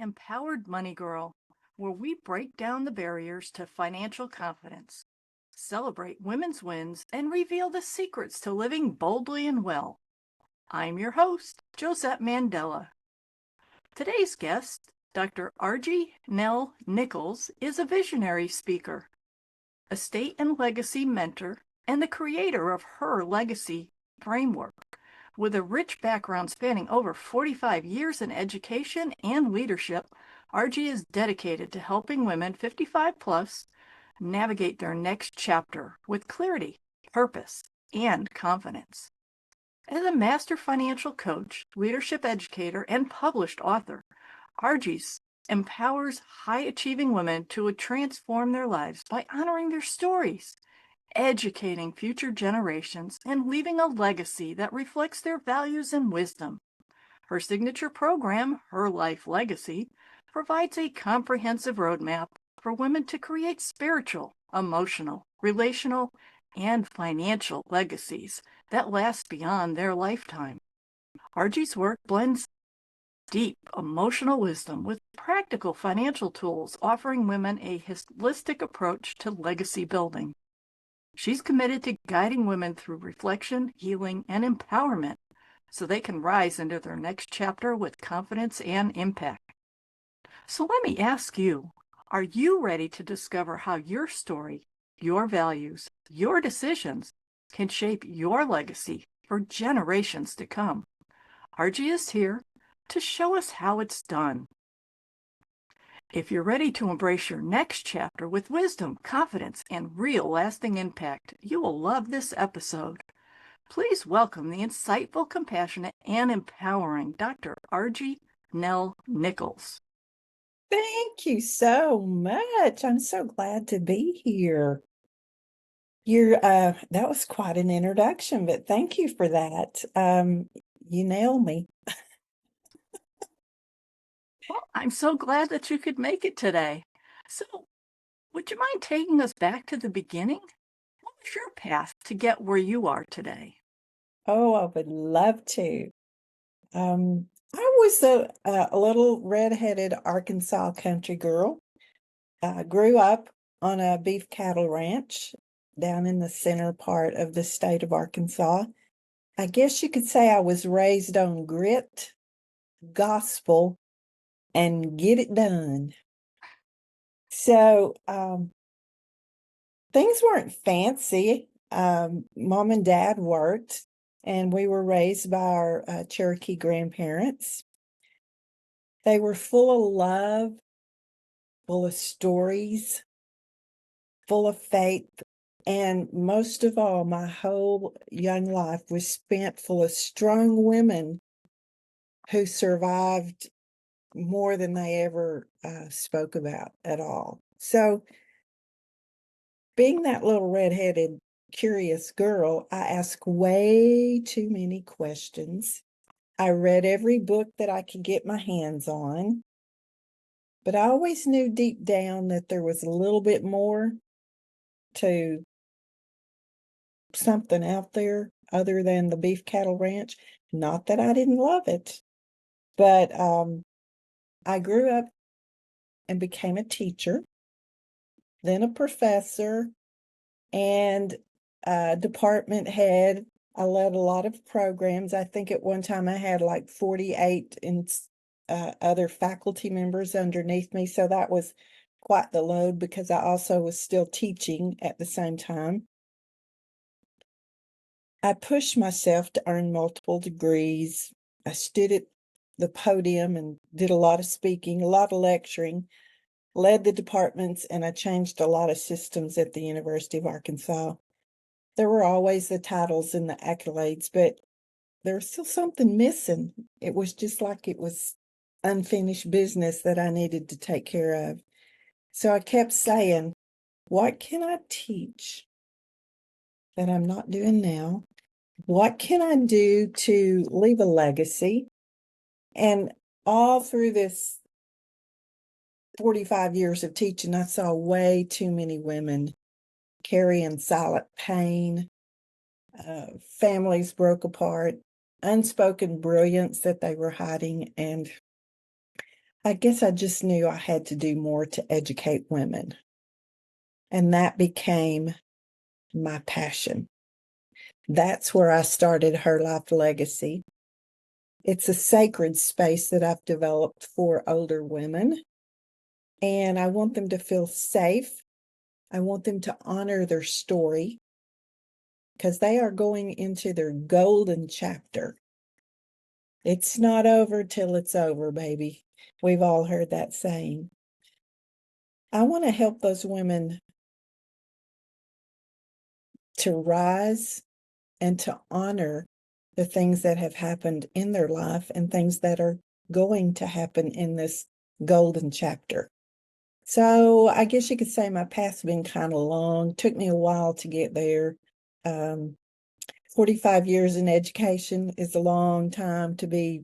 Empowered Money Girl, where we break down the barriers to financial confidence, celebrate women's wins, and reveal the secrets to living boldly and well. I'm your host, Josette Mandela. Today's guest, Dr. Argie Nell Nichols, is a visionary speaker, estate and legacy mentor, and the creator of her legacy framework. With a rich background spanning over 45 years in education and leadership, Argie is dedicated to helping women 55 plus navigate their next chapter with clarity, purpose, and confidence. As a master financial coach, leadership educator, and published author, Argie empowers high-achieving women to transform their lives by honoring their stories, educating future generations, and leaving a legacy that reflects their values and wisdom. Her signature program, Her Life Legacy, provides a comprehensive roadmap for women to create spiritual, emotional, relational, and financial legacies that last beyond their lifetime. Argie's work blends deep emotional wisdom with practical financial tools, offering women a holistic approach to legacy building. She's committed to guiding women through reflection, healing, and empowerment so they can rise into their next chapter with confidence and impact. So let me ask you, are you ready to discover how your story, your values, your decisions can shape your legacy for generations to come? Argie is here to show us how it's done. If you're ready to embrace your next chapter with wisdom, confidence, and real lasting impact, you will love this episode. Please welcome the insightful, compassionate, and empowering Dr. Argie Nell Nichols. Thank you so much. I'm so glad to be here. That was quite an introduction, but thank you for that. You nailed me. Well, I'm so glad that you could make it today. So, would you mind taking us back to the beginning? What was your path to get where you are today? Oh, I would love to. I was a little redheaded Arkansas country girl. I grew up on a beef cattle ranch down in the center part of the state of Arkansas. I guess you could say I was raised on grit, gospel, and get it done. So things weren't fancy. Mom and Dad worked, and we were raised by our Cherokee grandparents. They were full of love, full of stories, full of faith, and most of all, my whole young life was spent full of strong women who survived more than they ever spoke about at all. So, being that little redheaded, curious girl, I asked way too many questions. I read every book that I could get my hands on, but I always knew deep down that there was a little bit more to something out there other than the beef cattle ranch. Not that I didn't love it, but I grew up and became a teacher, then a professor, and a department head. I led a lot of programs. I think at one time I had like 48 other faculty members underneath me. So that was quite the load because I also was still teaching at the same time. I pushed myself to earn multiple degrees. I stood at the podium and did a lot of speaking, a lot of lecturing, led the departments, and I changed a lot of systems at the University of Arkansas. There were always the titles and the accolades, but there was still something missing. It was just like it was unfinished business that I needed to take care of. So I kept saying, what can I teach that I'm not doing now? What can I do to leave a legacy? And all through this 45 years of teaching, I saw way too many women carrying silent pain. Families broke apart, unspoken brilliance that they were hiding. And I guess I just knew I had to do more to educate women. And that became my passion. That's where I started Her Life Legacy. It's a sacred space that I've developed for older women, and I want them to feel safe. I want them to honor their story because they are going into their golden chapter. It's not over till it's over, baby. We've all heard that saying. I want to help those women to rise and to honor the things that have happened in their life and things that are going to happen in this golden chapter. So I guess you could say my path's been kind of long. Took me a while to get there. 45 years in education is a long time to be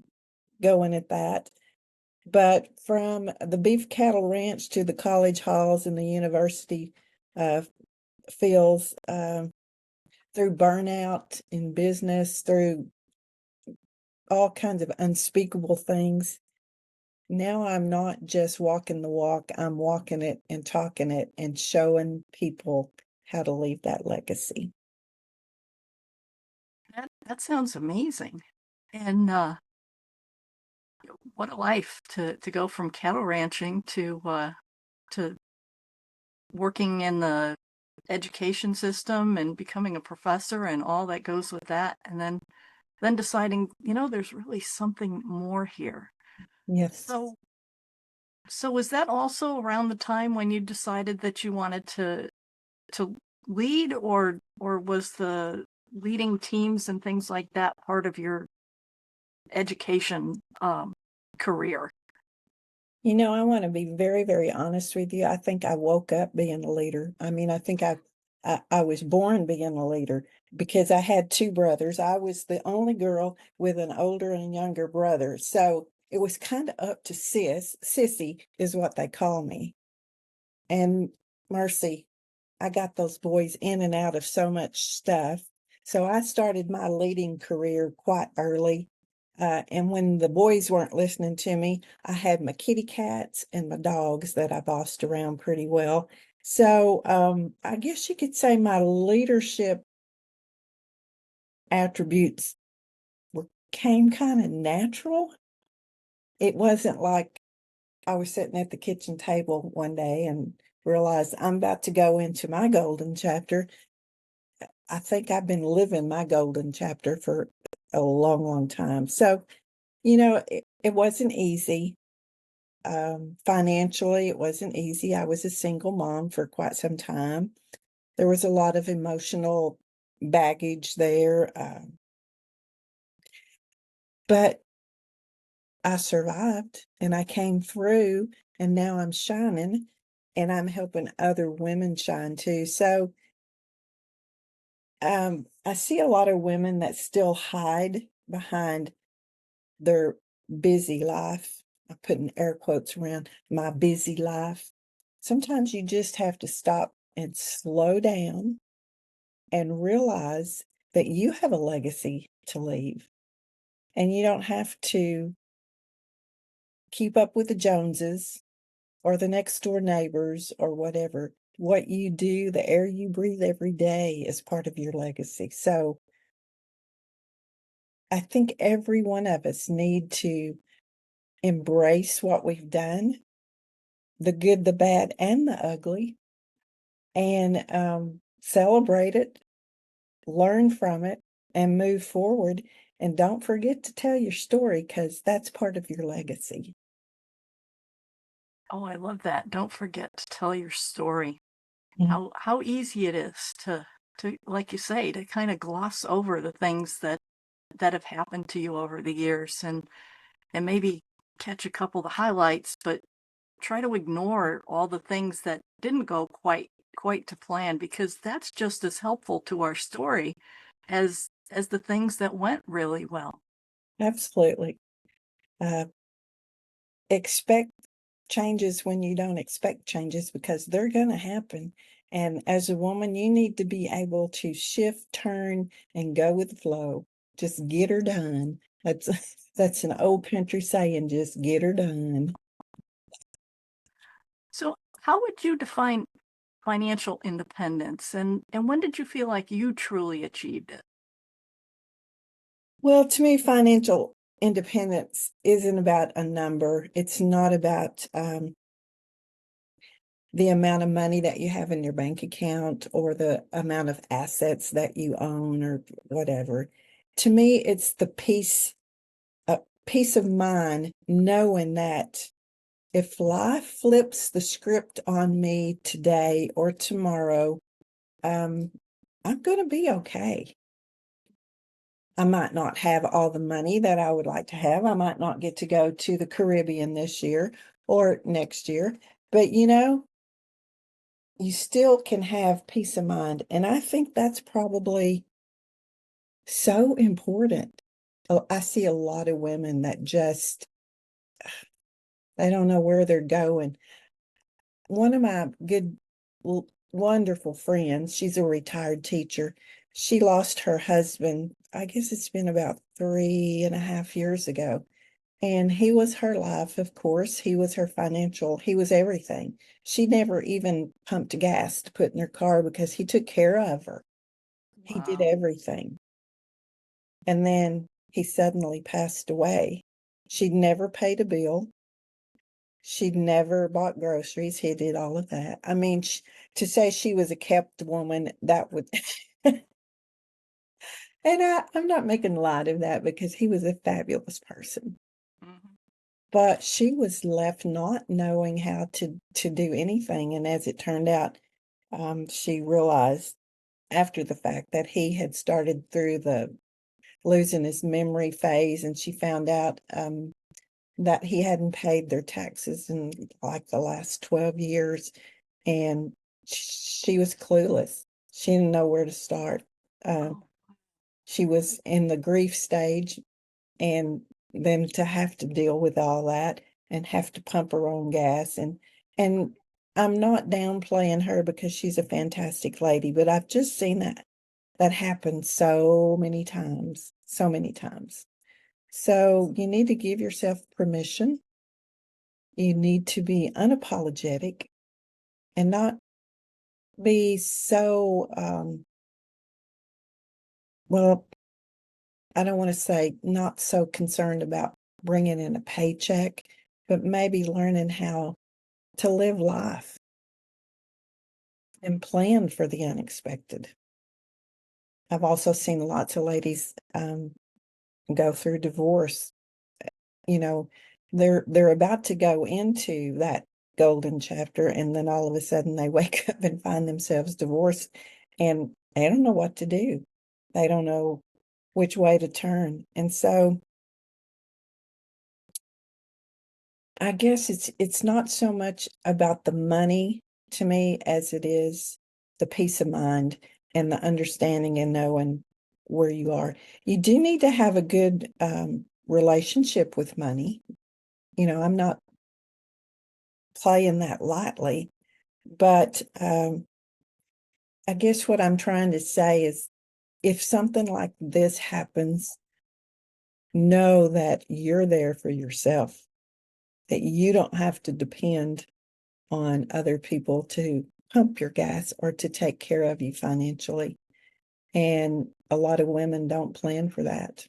going at that. But from the beef cattle ranch to the college halls and the university fields, through burnout in business, through all kinds of unspeakable things. Now I'm not just walking the walk, I'm walking it and talking it and showing people how to leave that legacy. That sounds amazing. And what a life to go from cattle ranching to working in the education system and becoming a professor and all that goes with that, and then deciding, there's really something more here. Yes. So was that also around the time when you decided that you wanted to lead, or was the leading teams and things like that part of your education career? I want to be very, very honest with you. I think I woke up being a leader. I mean, I think I was born being a leader because I had two brothers. I was the only girl with an older and younger brother. So it was kind of up to Sissy is what they call me. And Mercy, I got those boys in and out of so much stuff. So I started my leading career quite early. And when the boys weren't listening to me, I had my kitty cats and my dogs that I bossed around pretty well. So I guess you could say my leadership attributes came kind of natural. It wasn't like I was sitting at the kitchen table one day and realized I'm about to go into my golden chapter. I think I've been living my golden chapter for a long, long time. So, it wasn't easy. Financially, it wasn't easy. I was a single mom for quite some time. There was a lot of emotional baggage there. But I survived and I came through, and now I'm shining and I'm helping other women shine too. So, I see a lot of women that still hide behind their busy life. I put in air quotes around my busy life. Sometimes you just have to stop and slow down and realize that you have a legacy to leave. And you don't have to keep up with the Joneses or the next door neighbors or whatever. What you do, the air you breathe every day is part of your legacy. So I think every one of us need to embrace what we've done, the good, the bad, and the ugly, and celebrate it, learn from it, and move forward. And don't forget to tell your story because that's part of your legacy. Oh, I love that. Don't forget to tell your story. Mm. How easy it is to like you say, to kind of gloss over the things that have happened to you over the years, and maybe catch a couple of the highlights, but try to ignore all the things that didn't go quite to plan, because that's just as helpful to our story as the things that went really well. Absolutely. Uh, expect changes when you don't expect changes because they're going to happen. And as a woman, you need to be able to shift, turn, and go with the flow. Just get her done. That's that's an old country saying, just get her done. So, how would you define financial independence, and when did you feel like you truly achieved it? Well, to me, financial independence isn't about a number. It's not about the amount of money that you have in your bank account or the amount of assets that you own or whatever. To me, it's the peace of mind knowing that if life flips the script on me today or tomorrow, um, I'm going to be okay. I might not have all the money that I would like to have. I might not get to go to the Caribbean this year or next year, but you still can have peace of mind. And I think that's probably so important. Oh, I see a lot of women that just, they don't know where they're going. One of my good, wonderful friends, she's a retired teacher. She lost her husband, I guess it's been about 3.5 years ago. And he was her life, of course. He was her financial, he was everything. She never even pumped gas to put in her car because he took care of her. He did Wow. everything. And then he suddenly passed away. She'd never paid a bill. She'd never bought groceries. He did all of that. I mean, to say she was a kept woman, that would, and I'm not making light of that because he was a fabulous person. Mhm. But she was left not knowing how to do anything. And as it turned out, she realized after the fact that he had started through the losing his memory phase, and she found out that he hadn't paid their taxes in like the last 12 years, and she was clueless. She didn't know where to start. Uh, Oh, she was in the grief stage, and then to have to deal with all that and have to pump her own gas and I'm not downplaying her because she's a fantastic lady, but I've just seen that happen so many times, so many times. So you need to give yourself permission. You need to be unapologetic and not be so, well, I don't want to say not so concerned about bringing in a paycheck, but maybe learning how to live life and plan for the unexpected. I've also seen lots of ladies go through divorce. You know, they're about to go into that golden chapter, and then all of a sudden they wake up and find themselves divorced, and they don't know what to do. They don't know which way to turn. And so I guess it's not so much about the money to me as it is the peace of mind and the understanding and knowing where you are. You do need to have a good relationship with money. I'm not playing that lightly, but I guess what I'm trying to say is if something like this happens, know that you're there for yourself, that you don't have to depend on other people to pump your gas or to take care of you financially. And a lot of women don't plan for that.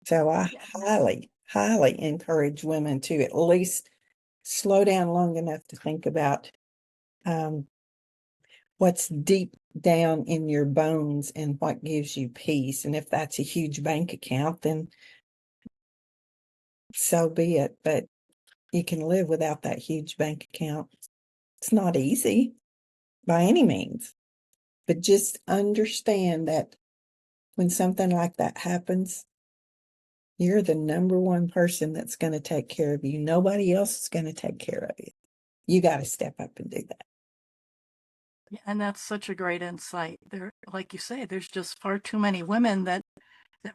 So I yeah. highly, highly encourage women to at least slow down long enough to think about um, what's deep down in your bones and what gives you peace. And if that's a huge bank account, then so be it. But you can live without that huge bank account. It's not easy by any means, but just understand that when something like that happens, you're the number one person that's going to take care of you. Nobody else is going to take care of you. You got to step up and do that. Yeah, and that's such a great insight. There, like you say, there's just far too many women that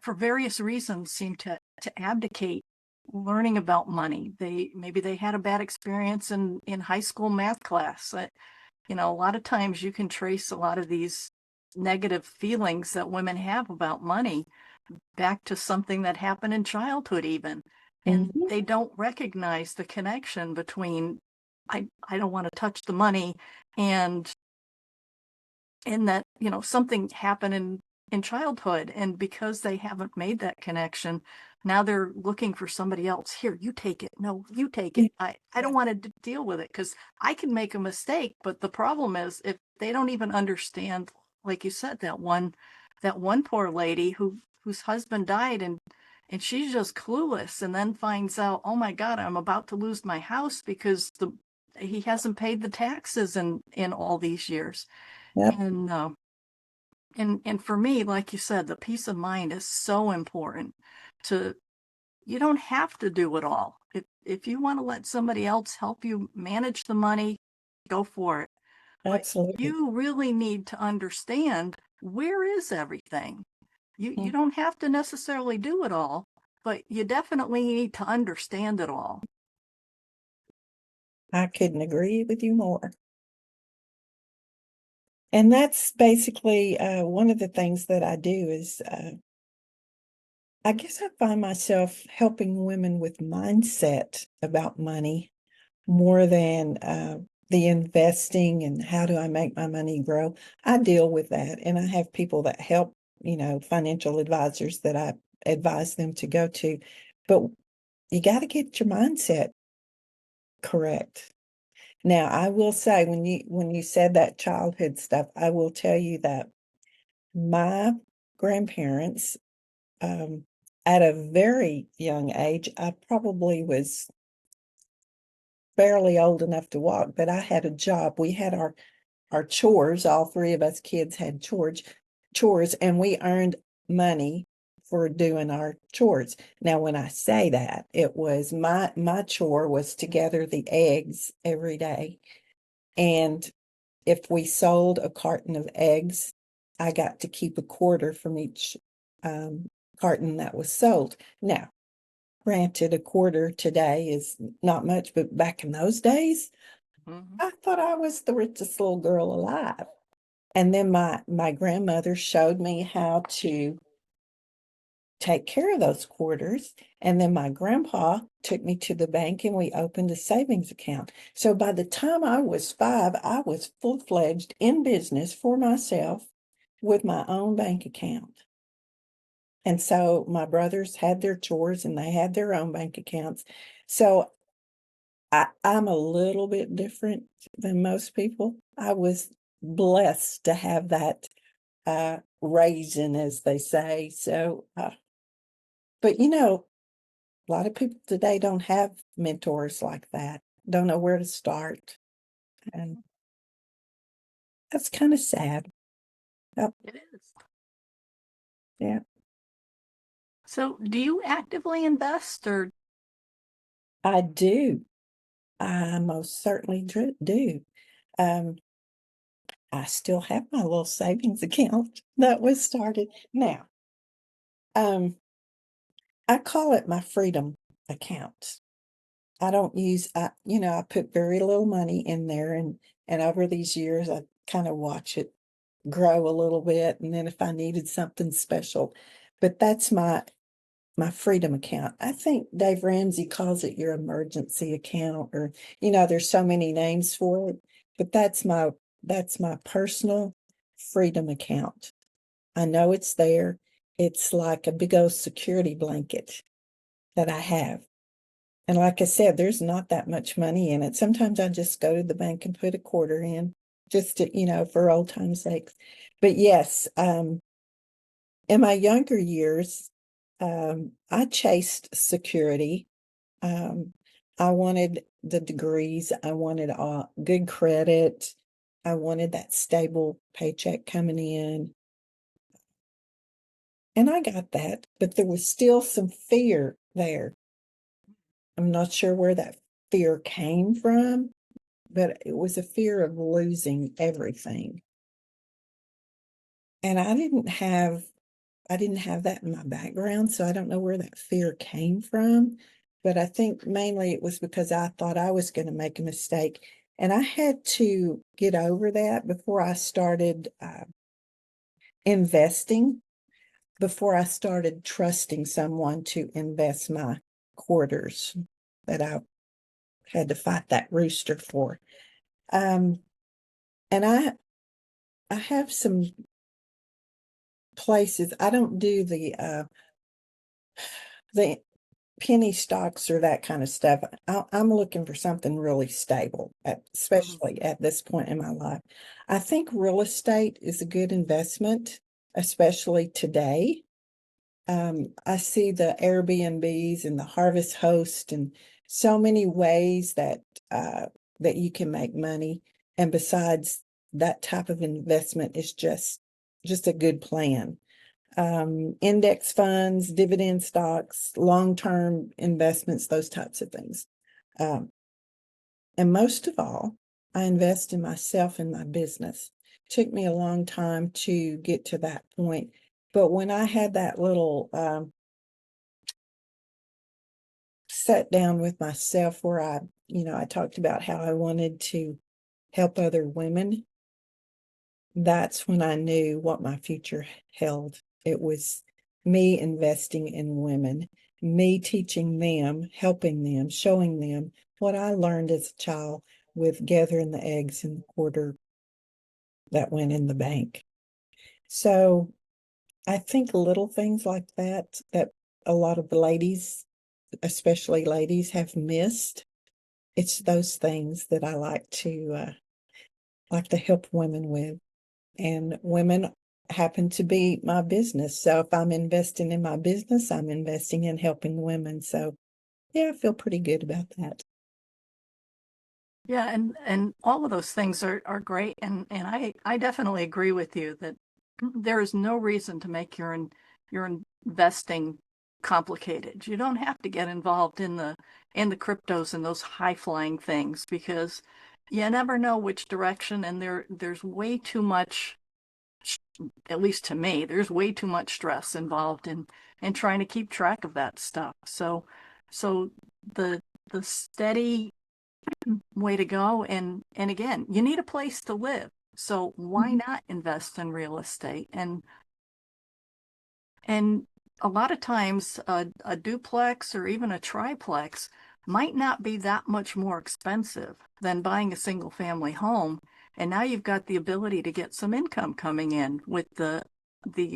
for various reasons seem to abdicate learning about money. Maybe they had a bad experience in high school math class. A lot of times you can trace a lot of these negative feelings that women have about money back to something that happened in childhood even. And Mhm. they don't recognize the connection between I don't want to touch the money. And that, something happened in childhood, and because they haven't made that connection, now they're looking for somebody else. Here, you take it. No, you take Yeah. it. I don't want to deal with it because I can make a mistake. But the problem is, if they don't even understand, like you said, that one poor lady whose husband died, and she's just clueless, and then finds out, oh my God, I'm about to lose my house because he hasn't paid the taxes in all these years. Yep, And and for me, like you said, the peace of mind is so important. To You don't have to do it all. If you want to let somebody else help you manage the money, go for it. But absolutely. you really need to understand, where is everything. You Mm, don't have to necessarily do it all, but you definitely need to understand it all. I couldn't agree with you more. And that's basically one of the things that I do is I guess I find myself helping women with mindset about money more than the investing and how do I make my money grow. I deal with that, and I have people that help, financial advisors that I advise them to go to. But you got to get your mindset correct. Now, I will say when you said that childhood stuff, I will tell you that my grandparents, um, at a very young age, I probably was barely old enough to walk, but I had a job. We had our chores. All three of us kids had chores, and we earned money for doing our chores. Now, when I say that, it was my chore was to gather the eggs every day. And if we sold a carton of eggs, I got to keep a quarter from each um, carton that was sold. Now, granted, a quarter today is not much, but back in those days, Mhm. I thought I was the richest little girl alive. And then my grandmother showed me how to take care of those quarters. And then my grandpa took me to the bank and we opened a savings account. So by the time I was 5, I was full-fledged in business for myself with my own bank account. And so my brothers had their chores and they had their own bank accounts. So I'm a little bit different than most people. I was blessed to have that raising, as they say. So, but a lot of people today don't have mentors like that, don't know where to start. And that's kind of sad. Yep, It is. yeah, So, do you actively invest, or I do. I most certainly do. Um, I still have my little savings account that was started. Now, um, I call it my freedom account. I don't use I put very little money in there, and over these years I kind of watch it grow a little bit, and then if I needed something special, but that's my freedom account. I think Dave Ramsey calls it your emergency account, or there's so many names for it, but that's my personal freedom account. I know it's there. It's like a big old security blanket that I have. And like I said, there's not that much money in it. Sometimes I just go to the bank and put a quarter in just to, for old time's sake. But yes, in my younger years, I chased security. Um, I wanted the degrees. I wanted good credit. I wanted that stable paycheck coming in. And I got that, but there was still some fear there. I'm not sure where that fear came from, but it was a fear of losing everything. And I didn't have that in my background, so I don't know where that fear came from. But I think mainly it was because I thought I was going to make a mistake. And I had to get over that before I started investing, before I started trusting someone to invest my quarters that I had to fight that rooster for. And I have some places. I don't do the penny stocks or that kind of stuff. I'm looking for something really stable, Mhm. especially at this point in my life. I think real estate is a good investment, especially today. I see the Airbnbs and the Harvest Host and so many ways that you can make money. And besides, that type of investment is just a good plan. Index funds, dividend stocks, long-term investments, those types of things. Um, and most of all, I invest in myself and my business. Took me a long time to get to that point. But when I had that little sat down with myself where I talked about how I wanted to help other women, that's when I knew what my future held. It was me investing in women, me teaching them, helping them, showing them what I learned as a child with gathering the eggs in the quarter that went in the bank. So I think little things like that a lot of ladies, especially ladies, have missed. It's those things that I like to help women with. And women happen to be my business. So if I'm investing in my business, I'm investing in helping women. So yeah, I feel pretty good about that. Yeah, and all of those things are great, and I definitely agree with you that there is no reason to make your investing complicated. You don't have to get involved in the cryptos and those high flying things because you never know which direction, and there's way too much, at least to me, there's way too much stress involved in trying to keep track of that stuff. So the the steady way to go. And again, you need a place to live. So why Mhm. not invest in real estate? And a lot of times a duplex or even a triplex might not be that much more expensive than buying a single family home. And now you've got the ability to get some income coming in with the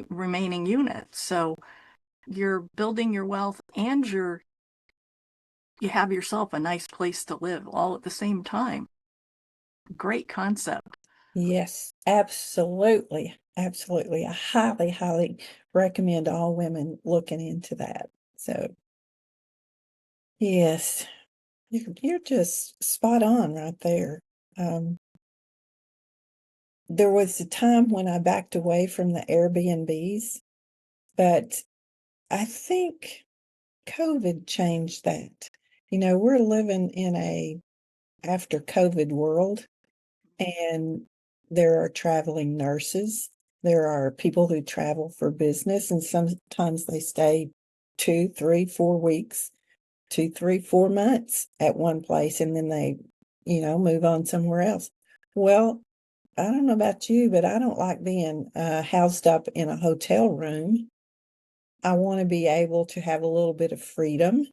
remaining units. So you're building your wealth and you have yourself a nice place to live all at the same time. Great concept. Yes, absolutely. Absolutely. I highly, highly recommend all women looking into that. So yes, you're just spot on right there. Um, there was a time when I backed away from the Airbnbs, but I think COVID changed that. We're living in a after COVID world, and there are traveling nurses. There are people who travel for business, and sometimes they stay 2, 3, 4 weeks, 2, 3, 4 months at one place, and then they, move on somewhere else. Well, I don't know about you, but I don't like being housed up in a hotel room. I want to be able to have a little bit of freedom.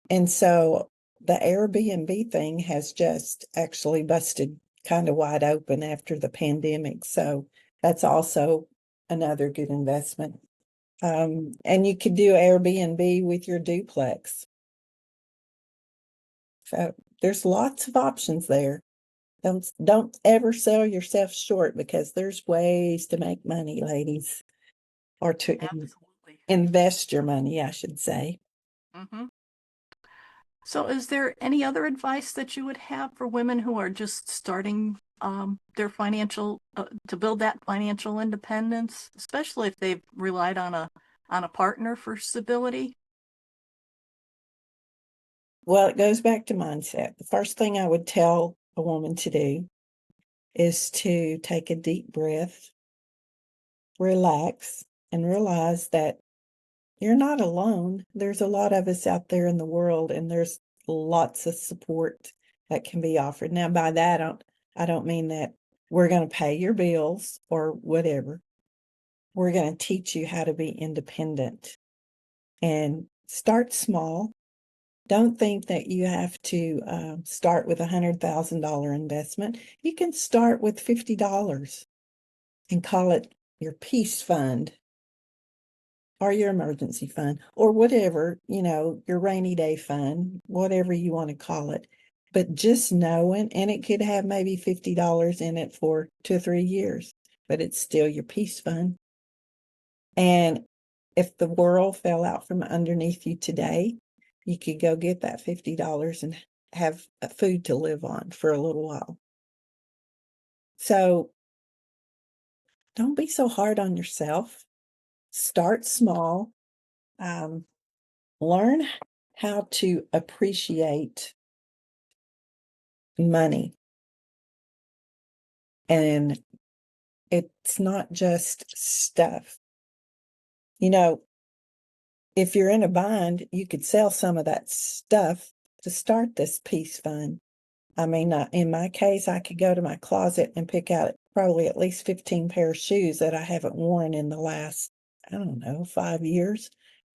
And so the Airbnb thing has just actually busted kind of wide open after the pandemic. So that's also another good investment. And you could do Airbnb with your duplex. So there's lots of options there. Don't ever sell yourself short because there's ways to make money, ladies, or to Absolutely. invest your money, I should say. Hmm. So, is there any other advice that you would have for women who are just starting their financial to build that financial independence, especially if they've relied on a partner for stability? Well, it goes back to mindset. The first thing I would tell a woman to do is to take a deep breath, relax, and realize that you're not alone. There's a lot of us out there in the world, and there's lots of support that can be offered. Now, by that, I don't mean that we're going to pay your bills or whatever. We're going to teach you how to be independent and start small. Don't think that you have to start with $100,000 investment. You can start with $50 and call it your peace fund or your emergency fund or whatever, your rainy day fund, whatever you want to call it. But just knowing, and it could have maybe $50 in it for 2 or 3 years, but it's still your peace fund. And if the world fell out from underneath you today, you could go get that $50 and have food to live on for a little while. So don't be so hard on yourself. Start small. Learn how to appreciate money. And it's not just stuff. If you're in a bind, you could sell some of that stuff to start this peace fund. I mean, in my case, I could go to my closet and pick out probably at least 15 pair of shoes that I haven't worn in the last, I don't know, 5 years.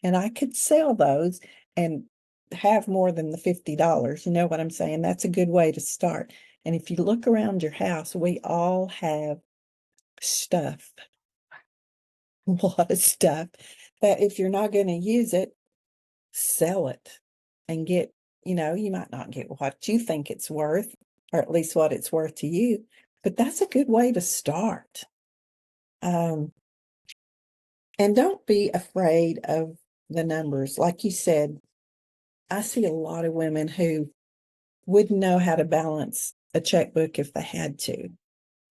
And I could sell those and have more than the $50. You know what I'm saying? That's a good way to start. And if you look around your house, we all have stuff, a lot of stuff that if you're not going to use it, sell it and get, you might not get what you think it's worth, or at least what it's worth to you, but that's a good way to start. And don't be afraid of the numbers. Like you said, I see a lot of women who wouldn't know how to balance a checkbook if they had to.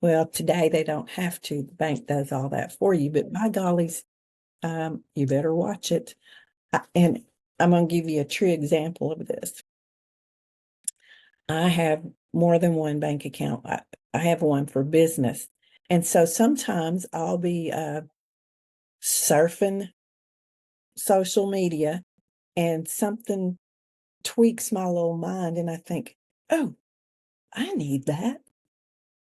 Well, today they don't have to. The bank does all that for you, but by gollies, you better watch it. And I'm going to give you a true example of this. I have more than one bank account. I have one for business. And so sometimes I'll be surfing social media and something tweaks my little mind and I think, oh, I need that.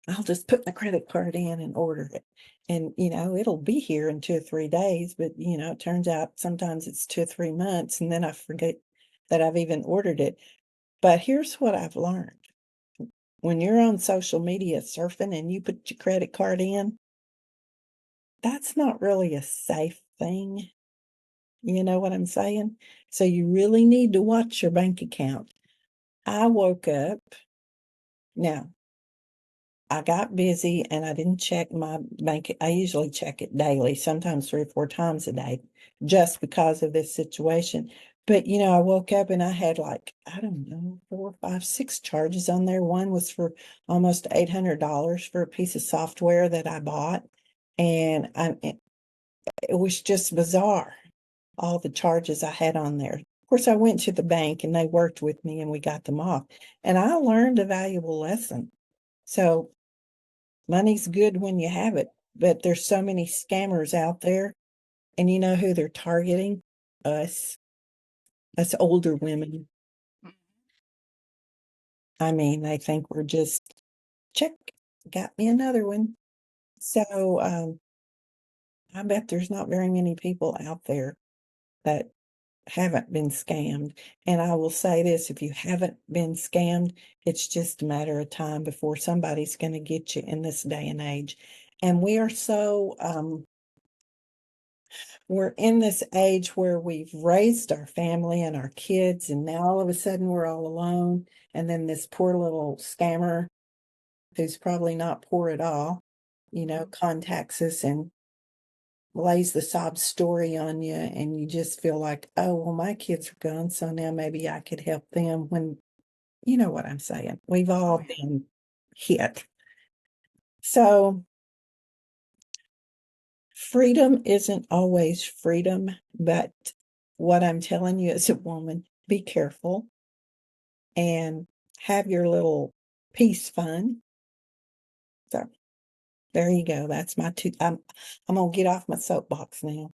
I'll just put my credit card in and order it. And, it'll be here in 2 or 3 days, but, it turns out sometimes it's 2 or 3 months and then I forget that I've even ordered it. But here's what I've learned. When you're on social media surfing and you put your credit card in, that's not really a safe thing. You know what I'm saying? So you really need to watch your bank account. I woke up. Now, I got busy and I didn't check my bank. I usually check it daily, sometimes 3 or 4 times a day, just because of this situation. But, I woke up and I had I don't know, 4, 5, 6 charges on there. One was for almost $800 for a piece of software that I bought. And it was just bizarre, all the charges I had on there. Of course, I went to the bank and they worked with me and we got them off. And I learned a valuable lesson. So money's good when you have it, but there's so many scammers out there. And you know who they're targeting? Us older women. I mean, they think we're just, check, got me another one. So I bet there's not very many people out there that haven't been scammed. And I will say this, if you haven't been scammed, it's just a matter of time before somebody's going to get you in this day and age. And we are we're in this age where we've raised our family and our kids, and now all of a sudden we're all alone. And then this poor little scammer, who's probably not poor at all, contacts us and lays the sob story on you, and you just feel like, oh, well, my kids are gone, so now maybe I could help them, when you know what I'm saying. We've all been hit. So freedom isn't always freedom, but what I'm telling you as a woman, be careful and have your little peace fund. So there you go. That's my two. I'm gonna get off my soapbox now.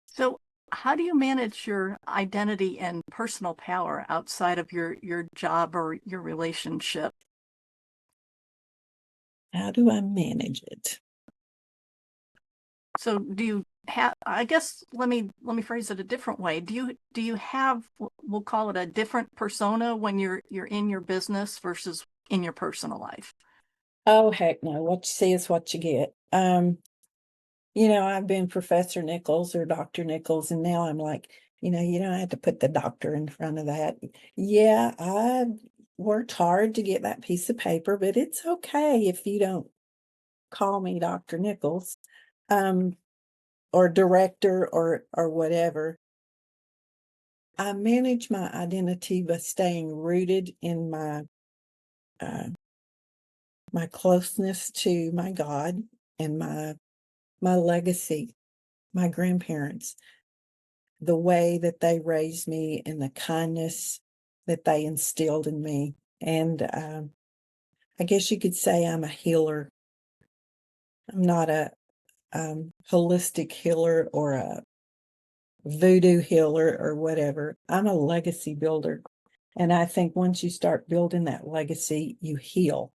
So, how do you manage your identity and personal power outside of your job or your relationship? How do I manage it? So, do you I guess let me phrase it a different way. Do you have, we'll call it, a different persona when you're in your business versus in your personal life? Oh, heck no. What you see is what you get. I've been Professor Nichols or Dr. Nichols, and now I'm like, you don't have to put the doctor in front of that. Yeah, I worked hard to get that piece of paper, but it's okay if you don't call me Dr. Nichols, um, or director or whatever. I manage my identity by staying rooted in uh, my closeness to my God and my legacy, my grandparents, the way that they raised me and the kindness that they instilled in me. And I guess you could say I'm a healer. I'm not a holistic healer or a voodoo healer or whatever. I'm a legacy builder. And I think once you start building that legacy, you heal.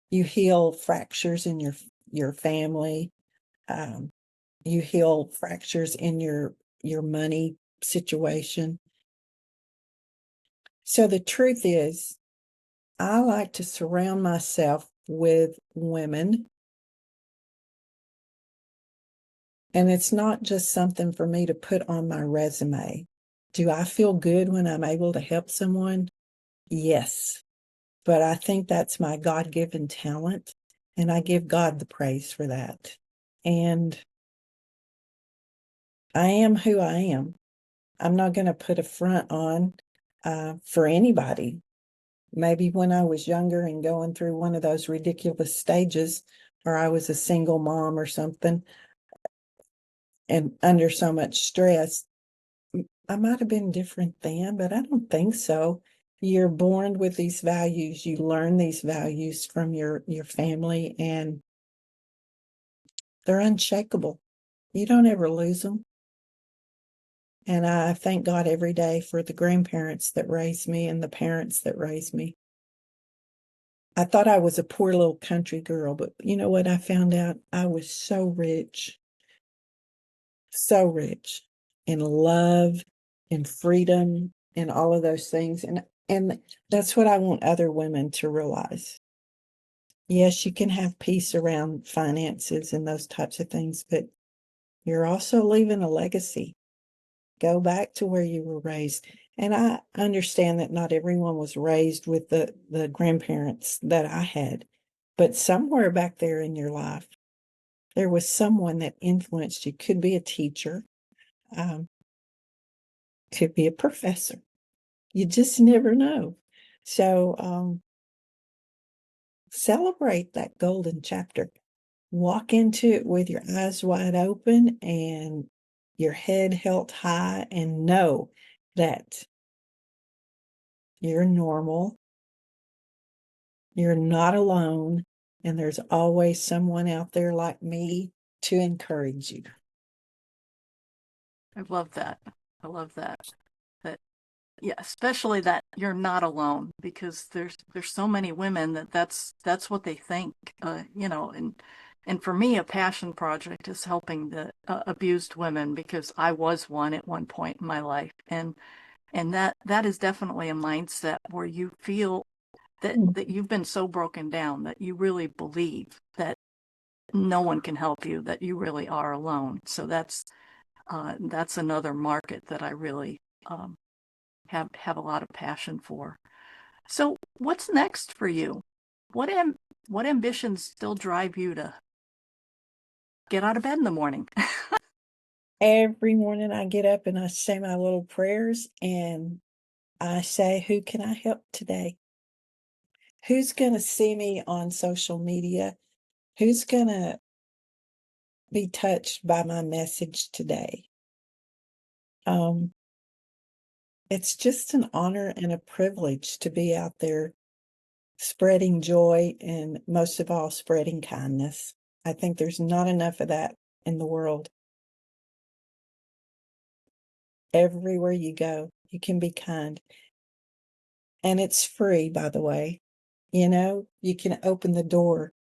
You heal fractures in your family. Um, you heal fractures in your money situation. So the truth is, I like to surround myself with women. And it's not just something for me to put on my resume. Do I feel good when I'm able to help someone? Yes. But I think that's my God-given talent, and I give God the praise for that. And I am who I am. I'm not going to put a front on for anybody. Maybe when I was younger and going through one of those ridiculous stages, or I was a single mom or something, and under so much stress, I might have been different then, but I don't think so. You're born with these values. You learn these values from your family, and they're unshakable. You don't ever lose them. And I thank God every day for the grandparents that raised me and the parents that raised me. I thought I was a poor little country girl, but you know what I found out? I was so rich in love and freedom and all of those things. And that's what I want other women to realize. Yes, you can have peace around finances and those types of things, but you're also leaving a legacy. Go back to where you were raised. And I understand that not everyone was raised with the grandparents that I had, but somewhere back there in your life, there was someone that influenced you. Could be a teacher, um, could be a professor. You just never know. So celebrate that golden chapter. Walk into it with your eyes wide open and your head held high, and know that you're normal, you're not alone, and there's always someone out there like me to encourage you. I love that. I love that. That Yeah, especially that you're not alone, because there's so many women that's what they think. And for me, a passion project is helping the abused women, because I was one at one point in my life, and that is definitely a mindset where you feel that you've been so broken down that you really believe that no one can help you, that you really are alone. So that's another market that I really have a lot of passion for. So what's next for you? What ambitions still drive you to get out of bed in the morning? Every morning I get up and I say my little prayers and I say, who can I help today? Who's going to see me on social media? Who's going to be touched by my message today? Um, it's just an honor and a privilege to be out there spreading joy and most of all, spreading kindness. I think there's not enough of that in the world. Everywhere you go, you can be kind. And it's free, by the way. You can open the door,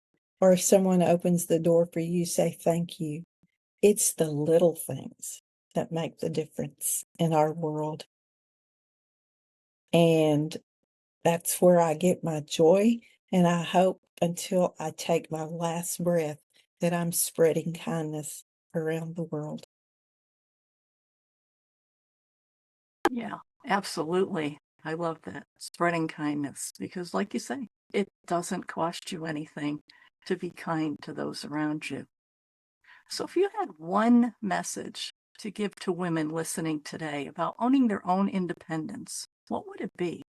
or if someone opens the door for you, say thank you. It's the little things that make the difference in our world. And that's where I get my joy. And I hope until I take my last breath that I'm spreading kindness around the world. Yeah, absolutely. I love that. Spreading kindness because, like you say, it doesn't cost you anything to be kind to those around you. So, if you had one message to give to women listening today about owning their own independence, what would it be?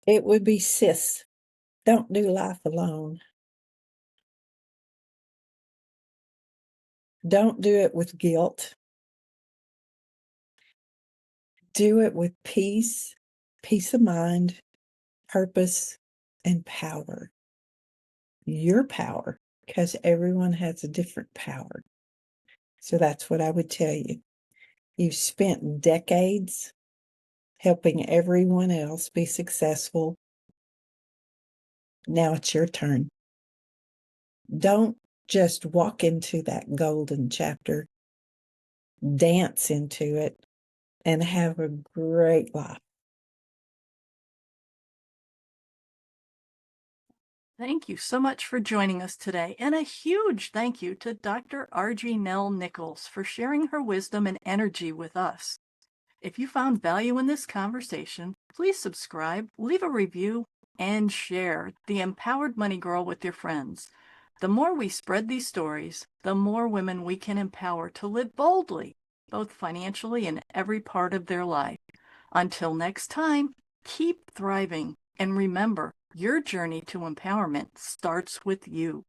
It would be sis. Don't do life alone. Don't do it with guilt. Do it with peace of mind, purpose, and power. Your power, because everyone has a different power. So that's what I would tell you. You've spent decades helping everyone else be successful. Now it's your turn. Don't just walk into that golden chapter, dance into it, and have a great life. Thank you so much for joining us today, and a huge thank you to Dr. Argie Nell Nichols for sharing her wisdom and energy with us. If you found value in this conversation, please subscribe, leave a review, and share The Empowered Money Girl with your friends. The more we spread these stories, the more women we can empower to live boldly, both financially and every part of their life. Until next time, keep thriving, and remember, your journey to empowerment starts with you.